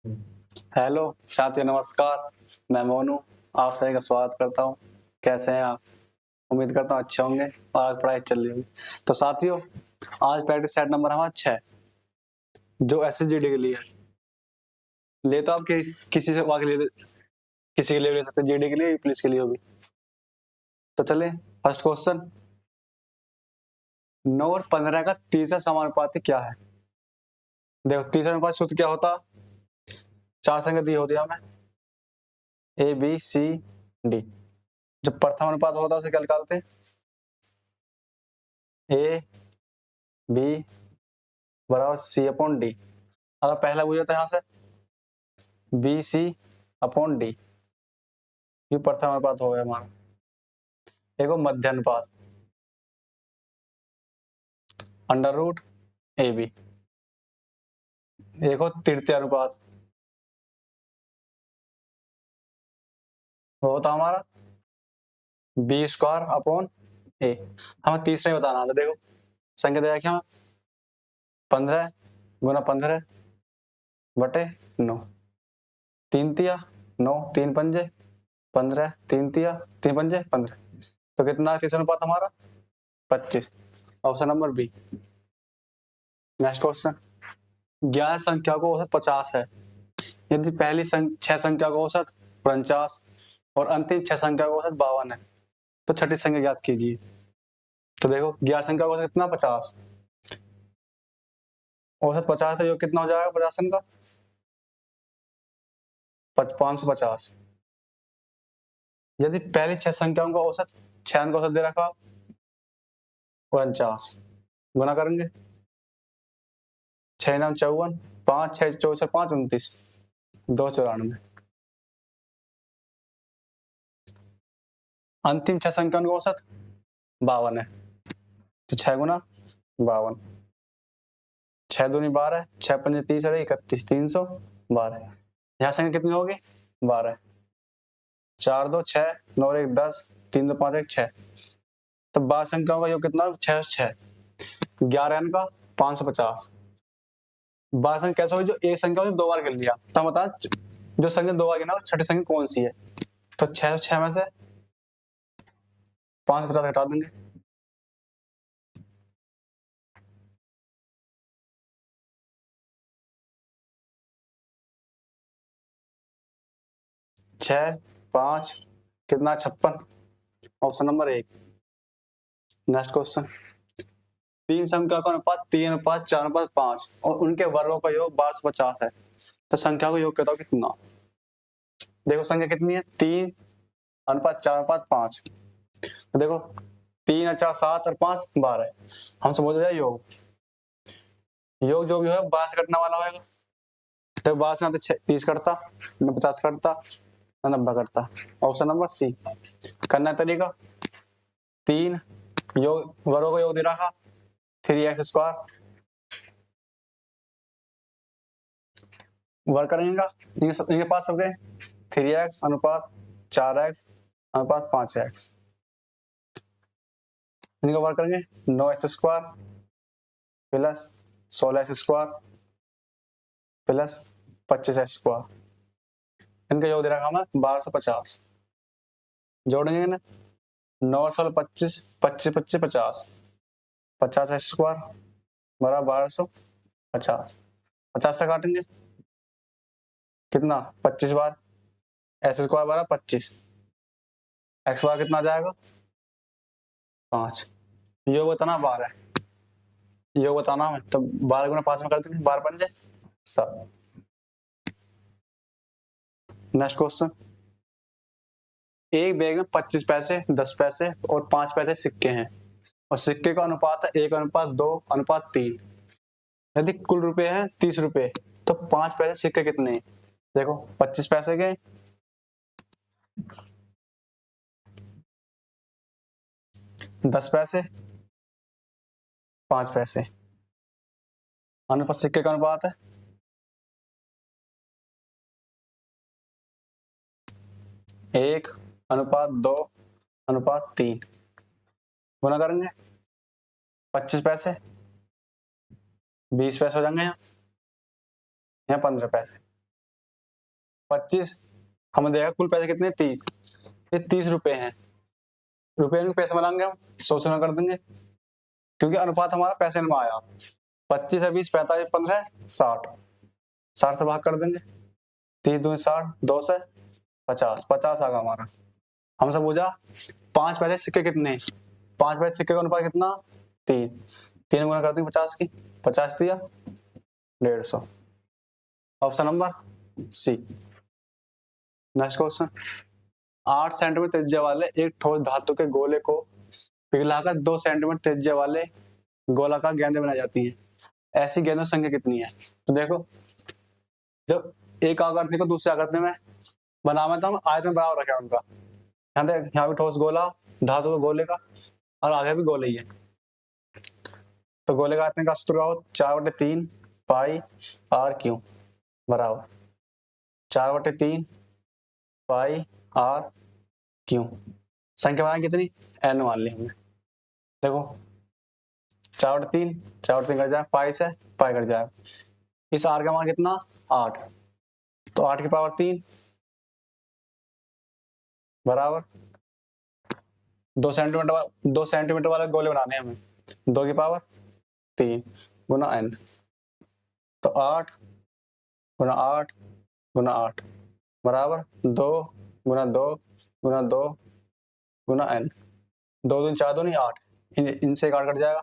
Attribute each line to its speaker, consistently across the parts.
Speaker 1: Hello साथियों, नमस्कार। मैं मोनू आप सभी का स्वागत करता हूँ। कैसे हैं आप? उम्मीद करता हूँ अच्छे होंगे और आज पढ़ाई चल रही होगी। तो साथियों, आज प्रैक्टिस सेट नंबर हमारा 6 जो एसएसजीडी के लिए है। ले तो आप किसी से वाक ले किसी के लिए ले सकते हैं, जीडी के लिए, पुलिस के लिए होगी। तो चले फर्स्ट क्वेश्चन। 9 और 15 का तीसरा समानुपाती क्या है? देखो, तीसरा अनुपात सूत्र क्या होता? 4 संख्या दी होती है हमें, ए बी सी डी। जब प्रथम अनुपात होता है उसे क्या निकालते हैं? ए बी बराबर सी अपॉन डी। अगर पहला पूछा तो यहाँ से बी सी अपॉन डी, ये प्रथम अनुपात हो गया हमारा। देखो मध्य अनुपात अंडर रूट ए बी। देखो तृतीय अनुपात वो होता हमारा बी स्क्वायर अपॉन ए। हमें तीसरा ही बताना था। देखो संख्या दिया क्या? 15 गुना 15 बटे 9, 3 तिया 9, 3 पंजे 15, 3 तिया 3 पंजे 15। तो कितना तीसरा अनुपात हमारा? 25। Option number B. Next question. 11 संख्या को औसत 50 है। यदि पहली 6 संख्या को औसत 49 और अंतिम 6 संख्या को औसत 52 है, तो छठी संख्या ज्ञात कीजिए। तो देखो 11 संख्या का औसत कितना? 50। औसत 50 तो योग कितना हो जाएगा 50 का? 550। यदि पहली 6 संख्याओं का औसत 6 अंक औसत दे रखा 49, गुना करेंगे 6 9 54, 5 6 64 5 29, 2 94। अंतिम 6 संख्याओं का औसत 52 है, तो 6 गुना 52, 6 दूनी 12, 6 पंजे 30 है 31, 312। यहाँ संख्या कितनी होगी? 12। 4 2 6 9 1 10, 3 2 5 1 6। तो 12 संख्याओं का योग कितना? 6 6, 11 का 550। 12 संख्या कैसे होगी? जो एक संख्या दो बार गिन लिया। तो हम बता जो संख्या दो बार गिना छठी संख्या कौन सी है? तो 6 में से 550 हटा देंगे। 6 5 कितना? 56। Option number 1। Next question. 3 संख्या का अनुपात 3 अनुपात 4 अनुपात 5 और उनके वर्गों का योग 1250 है, तो संख्या का योग बताओ कितना? देखो संख्या कितनी है? 3 अनुपात 4 अनुपात 5। तो देखो 3 और 4 7 और 5 12। हम समझ रहे योग। योग जो भी है 12 से कटने वाला होगा। तो 12 से ना तो 30 कटता, ना 50 कटता, ना 90 कटता। Option number C. करना तरीका 3 योग वर्गों का योग दे रखा 3x स्क्वायर, वर्ग करेंगे इनके पास सब गए 3x अनुपात 4x अनुपात 5x। इनका वर्ग करेंगे 9x square plus 16x square plus 25x square. इनका योग दे रखा हमें 1250। जोड़ेंगे ना 9 16 25 25 25 50, 50x स्क्वायर बराबर 1250। 50 से काटेंगे कितना? 25 बार। एक्स स्क्वायर बराबर 25, एक्स बार कितना आ जाएगा? 5। योग बताना 12 है, योग बताना हमें। तो 12 गुना 5 में कर देंगे, 12 पंजे 7। Next question. एक बैग में 25 पैसे 10 पैसे और 5 पैसे सिक्के हैं और सिक्के का अनुपात है 1 अनुपात 2 अनुपात 3। यदि कुल रुपए है 30 रुपए, तो 5 पैसे सिक्के कितने हैं? देखो 25 पैसे के 10 पैसे 5 पैसे, अनुपात सिक्के का अनुपात है 1 अनुपात 2 अनुपात 3। गुना करेंगे 25 पैसे 20 पैसे हो जाएंगे यहाँ 15 पैसे। 25, हमें देगा कुल पैसे कितने 30, ये 30 रुपए हैं। रुपए में पैसे बनाएंगे हम 100 से कर देंगे, क्योंकि अनुपात हमारा पैसे में आया। 25 है 20, 45 15 60, 60 से भाग कर देंगे, 30 दूनी 60, 2 से 50, 50 आ गया हमारा। हमसे पूछा 5 पैसे सिक्के कितने, 5 पैसे सिक्के का अनुपात कितना 3, 3 गुना कर देंगे 50 की, 50 दिया 150। Option number C. Next question, 8 centimetre त्रिज्या वाले एक ठोस धातु के गोले को पिघलाकर 2 सेंटीमीटर त्रिज्या वाले गोलाकार गेंदें बनाई जाती हैं। ऐसी गेंदों की संख्या कितनी है? तो देखो, जब एक आकृति को दूसरी आकृति में बनाना तो हम आयतन बराबर रखे उनका। यहाँ देख, यहाँ भी ठोस गोला, धातु का गोले का, और आगे भी गोले ही है। तो गोले का आयतन का सूत्र क्या हो, 4/3 पाई आर क्यू बराबर 4/3 पाई आर क्यू। संख्या बनानी कितनी, एन मान ली हमने। देखो 4/3, 4/3 कट जाए, पाई से पाई कट जाए, इस आर का मान कितना 8, तो 8 की पावर 3 बराबर 2 सेंटीमीटर वाले गोले बनाने हमें, 2 की पावर 3 गुना एन, तो 8 गुना 8 गुना 8 बराबर 2 गुना 2 गुना 2 गुना एन, 2 दूनी 4 दूनी 8, इनसे 8 कट जाएगा,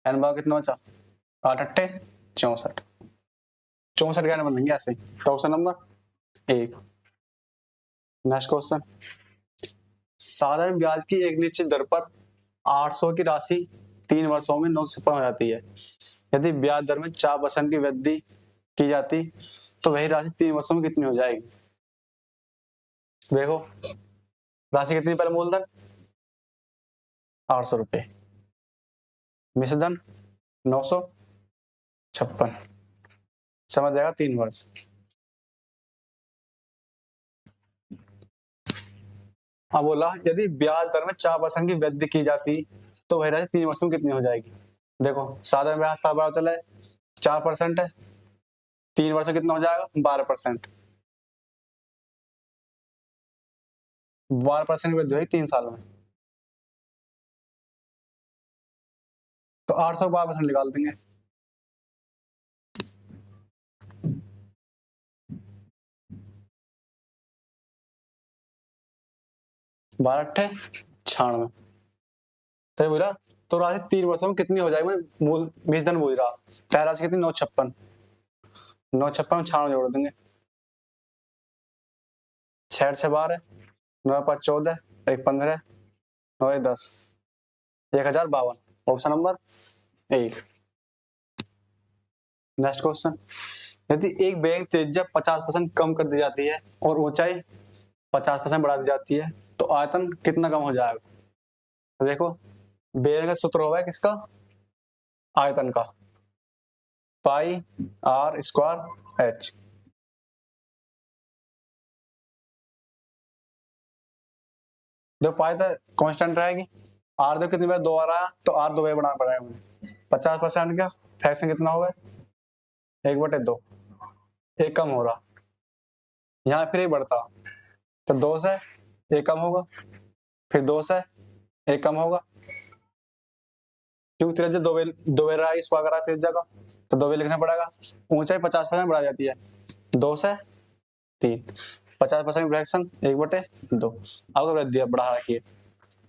Speaker 1: एन बार कितना बचा 8 अट्ठे 64, 64 ज्ञान बनेंगे ऐसे। तो ऑप्शन नंबर 1। नेक्स्ट क्वेश्चन, साधारण ब्याज की एक निश्चित दर पर 800 की राशि 3 वर्षों में 956 हो जाती है। यदि ब्याज दर में 4% की वृद्धि की जाती तो वही राशि 3 वर्षों में कितनी हो जाएगी? देखो राशि कितनी, पहले मूलधन 800 रुपए, मिश्रधन 956, समझ जाएगा 3 वर्ष। हाँ बोला, यदि ब्याज दर में 4% की वृद्धि की जाती तो वही राशि 3 वर्षों में कितनी हो जाएगी? देखो साधारण ब्याज साल बराबर चले 4% है, 3 वर्ष में कितना हो जाएगा 12%, 12% की वृद्धि हुई 3 साल में, तो 800 12% निकाल देंगे, बारह अट्ठे 96, तो बोला तो राशि 3 वर्षों में कितनी हो जाएगी, मूल मिश्रधन बोल रहा, पहला राशि कितनी 956, 956 में 96 जोड़ देंगे, 6 से 12, 9 5 14, 1 15, 9 1 10, 1052, ऑप्शन नंबर 1। नेक्स्ट क्वेश्चन, यदि एक बेग त्रिज्या 50% कम कर दी जाती है और ऊंचाई 50% बढ़ा दी जाती है तो आयतन कितना कम हो जाएगा? तो देखो बेग का सूत्र होगा किसका, आयतन का, पाई आर स्क्वायर एच। जो पाई तो कांस्टेंट रहेगी, आर देखो कितनी बार 2 आ रहा है तो आर 2 बार बढ़ाना पड़ेगा मुझे, 50% का फ्रैक्शन कितना होगा 1/2, एक कम हो रहा, यहाँ फिर एक बढ़ता, तो 2 से एक कम होगा, फिर 2 से एक कम होगा, क्योंकि त्रिज्या 2 बार आई स्क्वायर करा त्रिज्या का, तो 2 बार लिखना पड़ेगा। ऊंचाई 50% बढ़ा जाती है, 2 से 3, 50% फ्रैक्शन 1/2, आपको वृद्धि बढ़ा रखिए,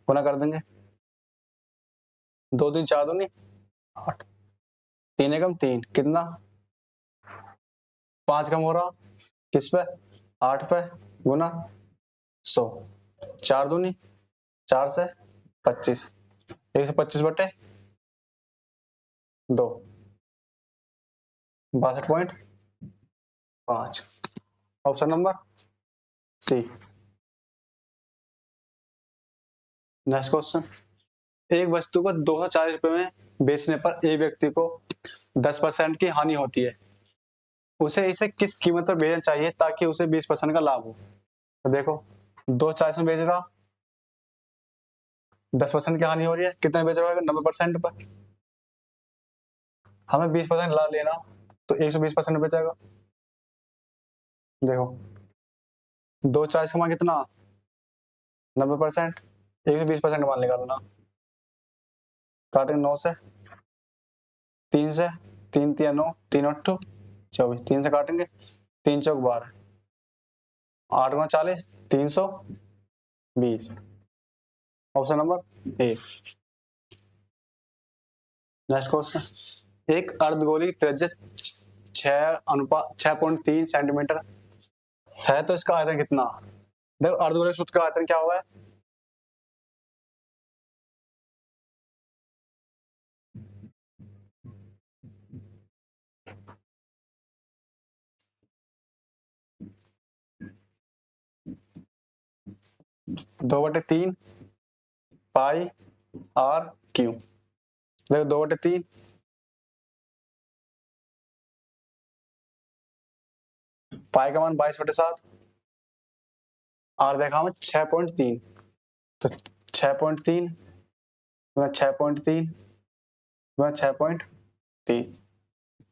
Speaker 1: गुना कर देंगे, 2 दूनी 4 दूनी 8, 3 एकम 3 कितना 5 कम हो रहा, किस पे 8 पे, गुना 100, 4 दूनी 4 से 25, 125/2, 62.5, option number C. Next question, एक वस्तु को 240 रुपए में बेचने पर एक व्यक्ति को 10% की हानि होती है, उसे इसे किस कीमत पर बेचना चाहिए ताकि उसे 20% का लाभ हो? तो देखो 240 में बेच रहा, 10% की हानि हो रही है, कितने बेच रहा है 90% पर, हमें 20% लाभ लेना, तो 120% बेचेगा। देखो 240 का मान कितना, 90%, 120% मान निकालना। काटेंगे 9 से, 3 से, 3 3 9, 3 8 24, 3 से काटेंगे, 3 चौक 12, 8 गुना 40, 320। Option number A. Next question, एक अर्धगोली त्रिज्या 6.3 सेंटीमीटर है तो इसका आयतन कितना। देखो अर्धगोले सूत्र का आयतन क्या हुआ है, दो बटे तीन पाई आर क्यू। देखो 2/3 पाई का मान 22/7, आर देखा हमें 6.3, तो 6.3 गुना 6.3 गुना 6.3,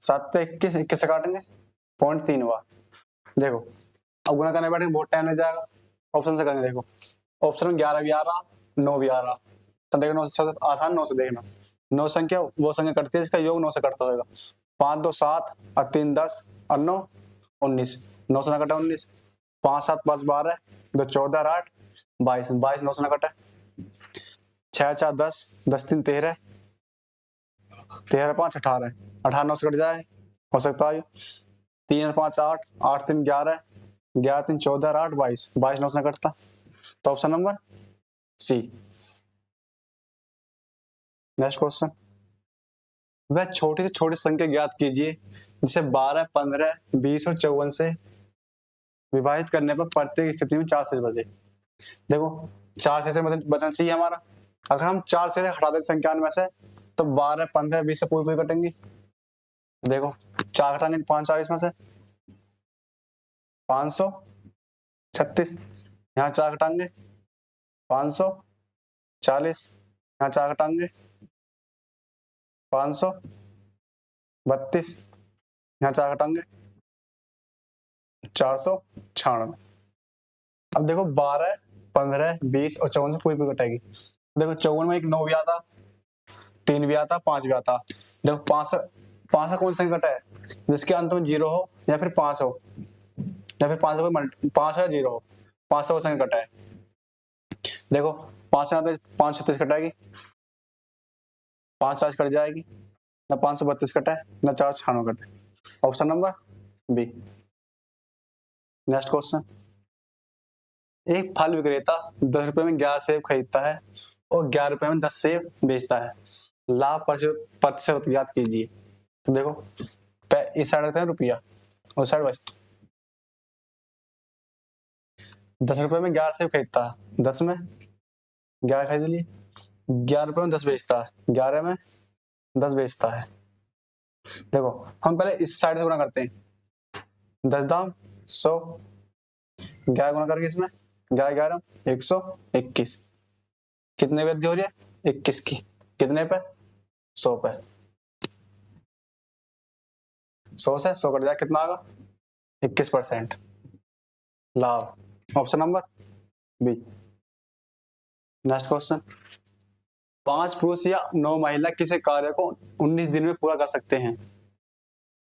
Speaker 1: 7 से 21, 21 से काटेंगे 0.3 हुआ। देखो अब गुना करने बैठेंगे बहुत टाइम लग जाएगा, ऑप्शन से करेंगे। देखो ऑप्शन में 11 भी आ रहा, 9 भी आ रहा, तो देखो 9 से आसान, 9 से देखना। 9 संख्या वो संख्या करती है जिसका योग 9 से करता होगा। 5 2 7 और 3 10 और 9 19, 9 से ना कटा 19, 5 7 5 12, 2 14 और 8 22, 22 9 से ना कटा, 6 4 10, 10 3 13, 13 5 18, 18 9 से कट जाए, हो सकता है 3 5 8, 8 3 11, 11 3 14 और 8 22, 22 9 से ना कटता, तो option number C. Next question, वह छोटी से छोटी संख्या ज्ञात कीजिए जिसे 12 15 20 और 54 से विभाजित करने पर प्रत्येक स्थिति में 4 शेष बचे। देखो 4 शेष बचना चाहिए हमारा, अगर हम 4 शेष हटा दें संख्या में से तो 12 15 20 से पूरी पूरी कटेंगी। देखो 4 घटाएंगे 5 40 में से 536, यहाँ 4 घटाएंगे 540, यहाँ 4 घटाएंगे 532, यहाँ 4 घटाएंगे 496। अब देखो 12 15 20 और 54 से पूरी पूरी कटेगी। देखो 54 में एक 9 भी आता, 3 भी आता, 5 भी आता। देखो 5 से कौन सा संकट है जिसके अंत में 0 हो या फिर 5 हो, या फिर 5 5 या 0 हो, 5 से कौन सा संकट है। देखो 5 से आते 5 36 कटाएगी, 5 40 कट जाएगी, ना 532 कटा है ना 496 कटे, option number B. Next question, एक फल विक्रेता 10 रुपए में 11 सेब खरीदता है और 11 रुपए में 10 सेब बेचता है, लाभ प्रतिशत ज्ञात कीजिए। तो देखो इस साइड रखते हैं रुपया, उस साइड बचता, 10 रुपए में 11 सेब खरीदता है, 10 में 11 खरीद लिए, 11 रुपए में 10 बेचता है, 11 में 10 बेचता है। देखो हम पहले इस साइड से गुना करते हैं, 10 दाम 100, 11 गुना करके इसमें 11 11 121, कितने वृद्धि हो रही है 21 की, कितने पे 100 पे, 100 से 100 कट जाए कितना आएगा 21% लाभ, option number B. Next question, 5 पुरुष या 9 महिला किसी कार्य को 19 दिन में पूरा कर सकते हैं,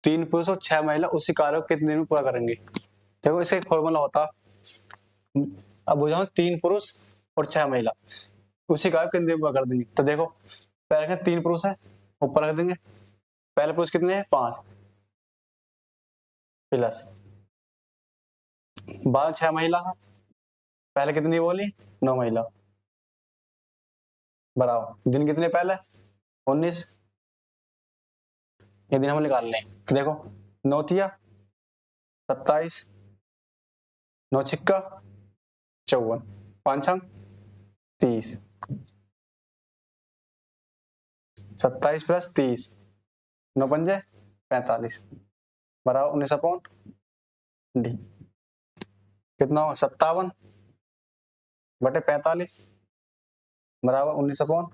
Speaker 1: 3 पुरुष और 6 महिला उसी कार्य को कितने दिन में पूरा करेंगे। देखो इसका एक फॉर्मूला होता, अब बुझाओ 3 पुरुष और 6 महिला उसी कार्य को कितने दिन में पूरा कर देंगे। तो देखो पहले 3 पुरुष है, ऊपर रख देंगे, पहले पुरुष कितने हैं 5 प्लस बाद 6 महिला है, पहले कितनी बोली 9 महिला, बराबर दिन कितने पहले 19, ये दिन हम निकाल लें। तो देखो 9 तिया 27, 9 छिक्का 54, 5 छंग 30, 27 प्लस 30, 9 पंजे 45, बराबर 19 अपॉन डी, कितना हो 57 बटे 45 बराबर 19 अपॉन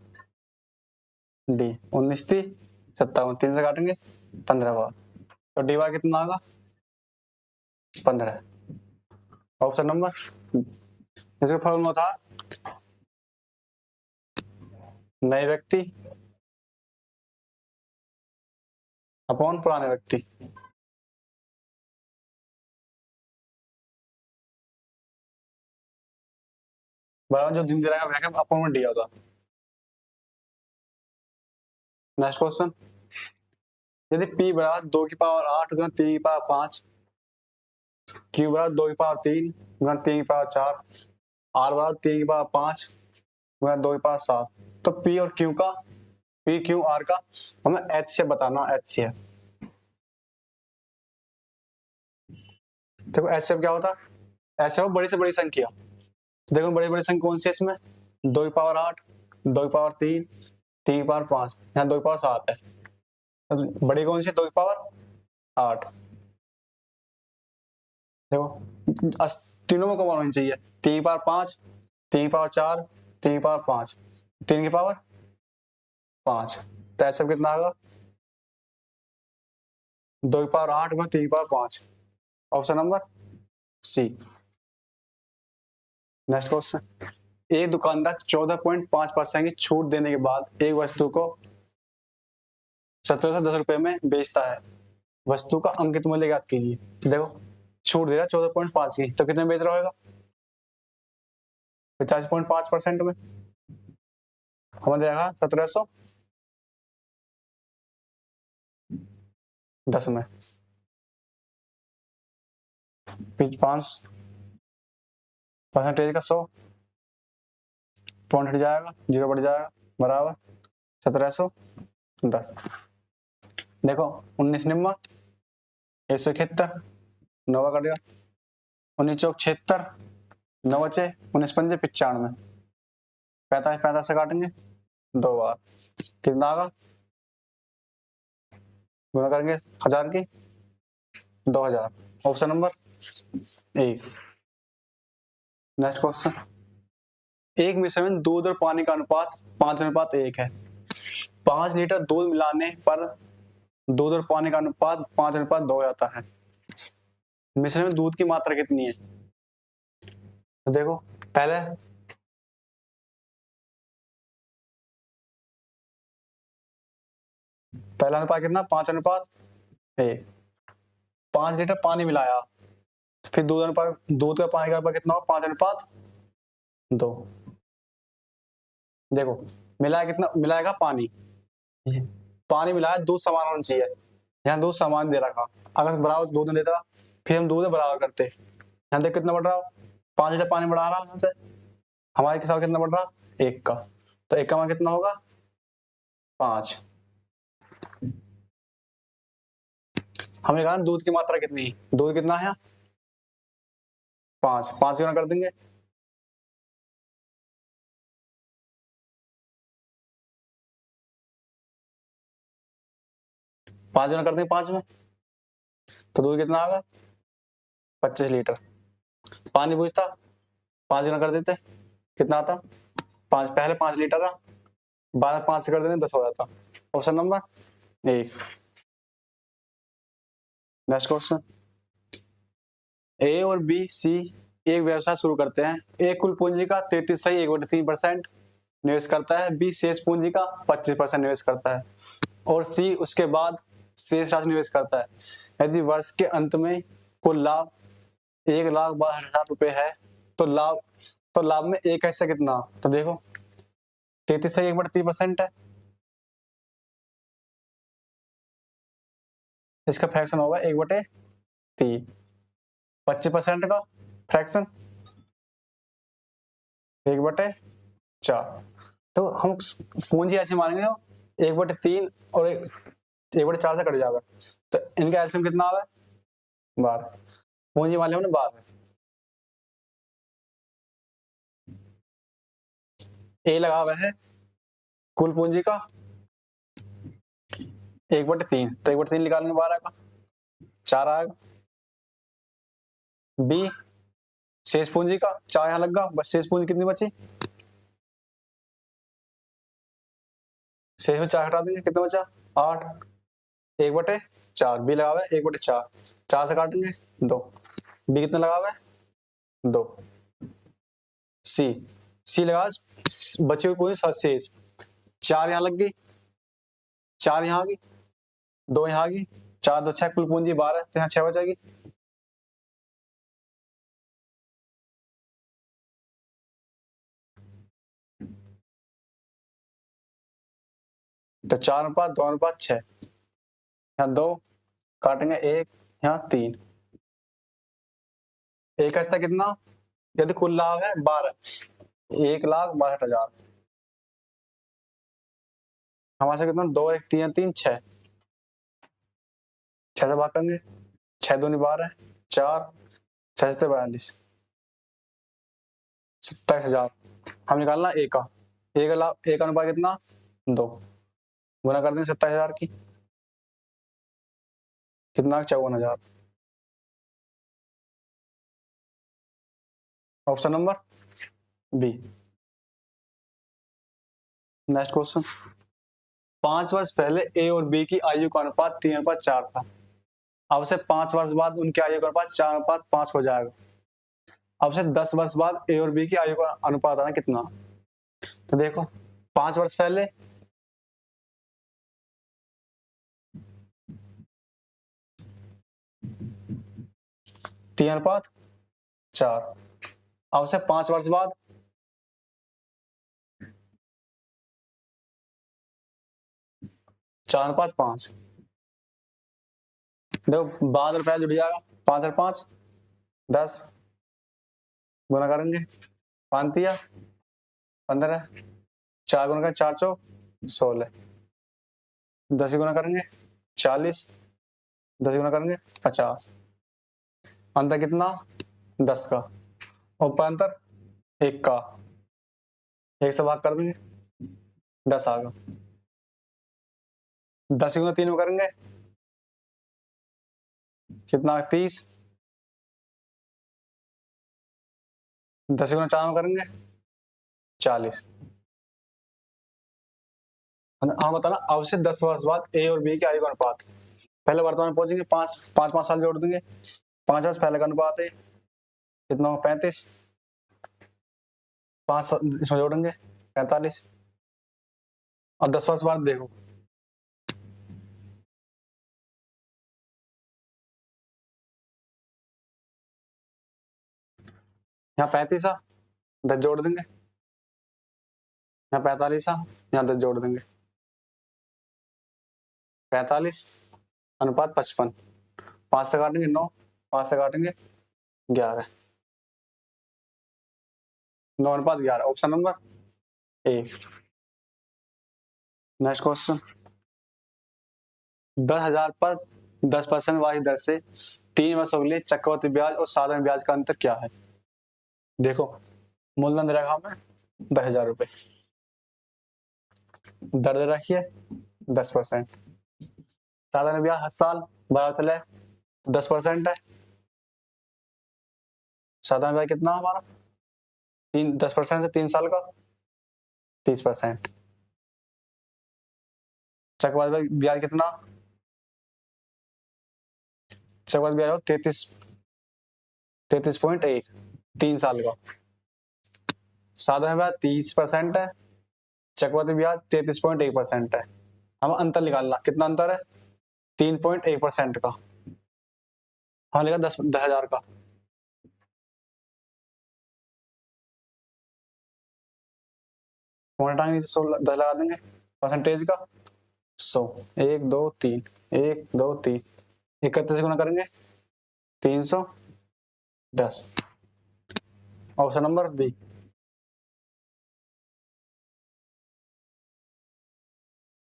Speaker 1: डी, 19 थी 57, 3 से काटेंगे 15 बार, तो डी बार कितना आएगा 15। ऑप्शन नंबर, इसका फॉर्मूला था नए व्यक्ति अपॉन पुराने व्यक्ति। बराबर जो दिन दे रहा है वैसे अपॉन में दिया होगा। नेक्स्ट क्वेश्चन, यदि p बराबर 2 की पावर 8 गुना 3 की पावर 5, q बराबर 2 की पावर 3 गुना 3 की पावर 4, r बराबर 3 की पावर 5 गुना 2 की पावर 7, तो p और q का, p q r का हमें h से बताना, h से। देखो h से क्या होता है, h है वो बड़ी से बड़ी संख्या। देखो बड़ी बड़ी संख्या कौन सी है इसमें, 2 की पावर 8, 2 की पावर 3, 3 की पावर 5, यहाँ 2 की पावर 7 है। तो बड़ी कौन सी है, 2 की पावर 8। देखो तीनों में कॉमन होनी चाहिए, 3 की पावर 5, 3 की पावर 4, 3 की पावर 5, 3 की पावर 5, तो ऐसा कितना आएगा, 2 की पावर 8 में 3 की power 5। Option number C. Next question, एक दुकानदार 14.5% की छूट देने के बाद एक वस्तु को 1710 रुपए में बेचता है। वस्तु का अंकित मूल्य ज्ञात कीजिए। देखो छूट दे रहा है 14.5 की, तो कितने में बेच रहा होगा, 50.5% में, हमें देगा 1710 में। 5 परसेंटेज का 100 पॉइंट हट जाएगा, 0 बढ़ जाएगा, बराबर 1710। देखो 19 निम्मा 171, 9 कर दिया, 19 चौक 76, 9 बचे, 19 पंजे 95, 45 45 से काटेंगे 2 बार, कितना आगा, गुना करेंगे 1000 की 2000। ऑप्शन नंबर एक। नेक्स्ट क्वेश्चन, एक मिश्रण में दूध और पानी का अनुपात 5:1 है। 5 लीटर दूध मिलाने पर दूध और पानी का अनुपात 5:2 हो जाता है। मिश्रण में दूध की मात्रा कितनी है, तो देखो पहले पहला अनुपात कितना, 5:1। 5 लीटर पानी मिलाया, फिर दूध अनुपात, दूध का पानी का अनुपात कितना होगा, 5:2। देखो मिलाया कितना, मिलाएगा पानी, पानी मिलाया, दूध समान होना चाहिए, यहाँ दूध समान दे रखा, अगर बराबर दूध नहीं देता फिर हम दूध बराबर करते। यहाँ देख कितना बढ़ रहा, 5 लीटर पानी बढ़ा रहा यहाँ से, हमारे के साथ कितना बढ़ रहा, 1 का, तो 1 का मान कितना होगा, 5। हमें कहा दूध की मात्रा कितनी, दूध कितना है, 5, 5 गुना कर देंगे, 5 गुना कर देंगे 5 में, तो दूध कितना आएगा, 25 लीटर। पानी पूछता, 5 गुना कर देते, कितना आता, 5, पहले 5 लीटर था, बाद 5 से कर देते 10 हो जाता। ऑप्शन नंबर एक। नेक्स्ट क्वेश्चन, ए और बी सी एक व्यवसाय शुरू करते हैं। ए कुल पूंजी का 33.1/3% निवेश करता है, बी शेष पूंजी का 25% निवेश करता है और सी उसके बाद शेष राशि निवेश करता है। यदि वर्ष के अंत में कुल लाभ 1,62,000 रुपए है, तो लाभ में एक हिस्सा कितना, तो देखो 33.1/3% है, इसका फ्रैक्शन होगा 1/3। 25% का फ्रैक्शन 1/4। तो हम पूंजी ऐसे मानेंगे 1/3 और 1/4 से कट जाएगा, तो इनका एलसीएम कितना आ रहा है, 12। पूंजी मान लिया हमने 12। ए लगा हुआ है कुल पूंजी का 1/3, तो 1/3 निकालेंगे 12 का 4 आएगा। बी शेष पूंजी का 4 यहाँ लगा, बस शेष पूंजी कितनी बची, शेष में 4 हटा देंगे, कितना बचा 8, 1/4। बी लगा हुआ है 1/4, 4 से काटेंगे 2। बी कितना लगा हुआ है 2। सी, सी लगा, बची हुई पूरी शेष 4 यहाँ लग गई, 4 यहाँ आ गई, 2 यहाँ आ गई, 4 2 6, कुल पूंजी 12, तो यहाँ 6 बचेगी। तो 4 अनुपात 2 अनुपात 6, यहाँ 2 काटेंगे 1, यहाँ 3, एक का हिस्सा कितना, यदि कुल लाभ है 12, 1,62,000, हमारे से कितना, 2 1 3 3 6, 6 से भाग करेंगे, 6 दूनी 12, 4 6 से 42, 27,000। हम निकालना एक का, एक लाभ, एक अनुपात कितना, 2, गुना कर देंगे 27,000 की, कितना, 54,000। Option number B. Next question, 5 वर्ष पहले ए और बी की आयु का अनुपात 3:4 था, अब से 5 वर्ष बाद उनकी आयु का अनुपात 4:5 हो जाएगा, अब से 10 वर्ष बाद ए और बी की आयु का अनुपात आना कितना। तो देखो 5 वर्ष पहले तीन अनुपात 4, अब से 5 वर्ष बाद 4:5, देखो बाद और पहले जुड़ जाएगा, 5 और 5 10, गुना करेंगे 5 दिया 15, 4 गुना करें 4 चौक 16, 10 गुना करेंगे 40, 10 गुना करेंगे 50, अंतर कितना, 10 का, और अंतर 1 का, 1 से भाग कर देंगे 10 आ गया, 10 गुना 3 में करेंगे कितना, 30, 10 गुना 4 में करेंगे 40। हाँ बताना, अब से 10 वर्ष बाद ए और बी की आयु का अनुपात, पहले वर्तमान में पहुंचेंगे, 5 साल जोड़ देंगे, 5 वर्ष पहले का अनुपात है कितना, 35, 5 इसमें जोड़ेंगे 45, और 10 वर्ष बाद देखो, यहाँ 35 आ, 10 जोड़ देंगे, यहाँ 45 आ, यहाँ 10 जोड़ देंगे, 45 अनुपात 55, 5 से काटेंगे 9, 5 से काटेंगे 11, 9 अनुपात 11, option number A. Next question, 10,000 पर 10% वार्षिक दर से 3 वर्षों के लिए चक्रवृद्धि ब्याज और साधारण ब्याज का अंतर क्या है। देखो मूलधन रेखा में 10,000 रुपए, दर दे रखी है 10%, साधारण ब्याज हर साल बराबर चले 10% है, साधारण ब्याज कितना हमारा 10% से 3 साल का 30%, चक्रवृद्धि ब्याज कितना, चक्रवृद्धि ब्याज 33.1 3 साल का, साधारण ब्याज 30% है, चक्रवृद्धि ब्याज 33.1% है। हम अंतर निकालना, कितना अंतर है, 3.1% का, हाँ लिखा 10,000 का, नीचे 10 लगा देंगे परसेंटेज का, 100, 1 2 3, 1 2 3, 31 गुना करेंगे 310, option number B.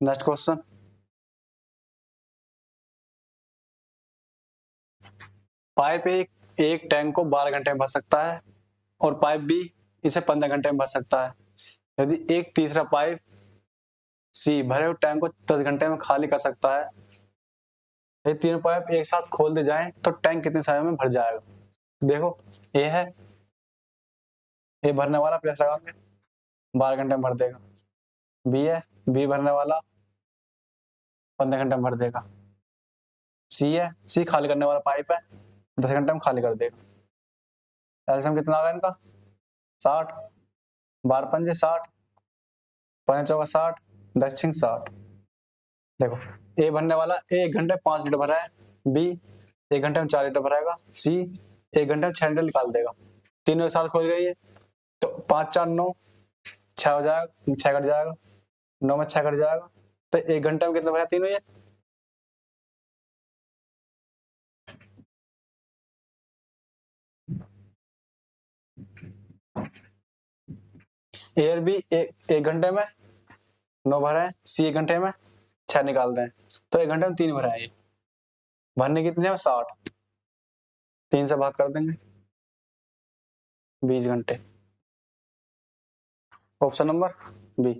Speaker 1: Next question, pipe एक टैंक को 12 घंटे में भर सकता है और पाइप बी इसे 15 घंटे में भर सकता है, यदि एक तीसरा पाइप सी भरे हुए टैंक को 10 घंटे में खाली कर सकता है, यदि तीनों पाइप एक साथ खोल दिए जाएं तो टैंक कितने समय में भर जाएगा। देखो ए है, ए भरने वाला, प्रेस लगाएंगे 12 घंटे में भर देगा, बी है, बी भरने वाला 15 घंटे में भर देगा, सी है, सी खाली करने वाला पाइप है 10 घंटे में खाली कर देगा। एल्सियम कितना आ गया इनका 60, 12 पंजे 60, 5 चौका 60, 10 छिंग 60। देखो ए भरने वाला ए 1 घंटे 5 लीटर भरा है, बी 1 घंटे में 4 लीटर भराएगा, सी 1 घंटे में 6 लीटर निकाल देगा। तीनों एक साथ खोल गई है तो 5 4 9, 6 हो जाएगा, 6 कट जाएगा, 9 में 6 कट जाएगा, तो 1 घंटे में कितना भरा तीनों ये? ए और बी एक घंटे में 9 भरा है, सी 1 घंटे में 6 निकालते हैं, तो 1 घंटे में 3 भरा है ये। भरने कितने हैं 60, 3 से भाग कर देंगे, 20 घंटे। Option number B.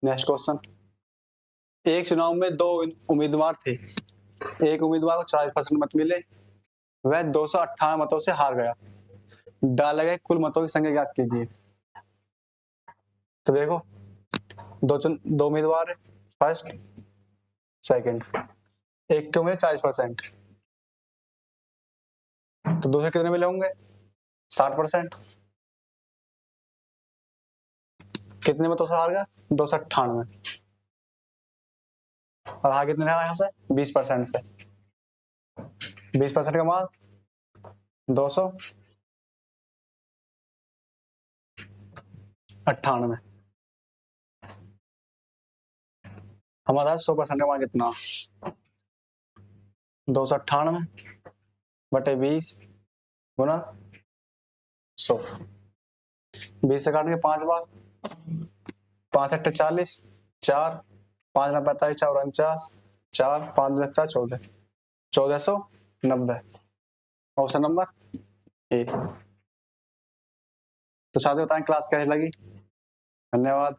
Speaker 1: Next question, एक चुनाव में 2 उम्मीदवार थे, एक उम्मीदवार को 40% मत मिले, वह 258 मतों से हार गया, डाले गए कुल मतों की संख्या ज्ञात कीजिए। तो देखो दो उम्मीदवार है, फर्स्ट सेकंड, एक के मिले 40%, तो दूसरे कितने मिले होंगे 60%। कितने मतों से हार गया 298, और हार कितने रहा यहाँ से 20% से, 20% का मान 298। हमारा 100% का मान कितना 298 बटे 20 गुना 100। 20 से काटेंगे 5 बार, 5 अट्ठे 40, 4 5 9 45, 4 49, 4 5 2 4 14, 1490। Option number A. तो साथियों बताएं क्लास कैसी लगी। धन्यवाद।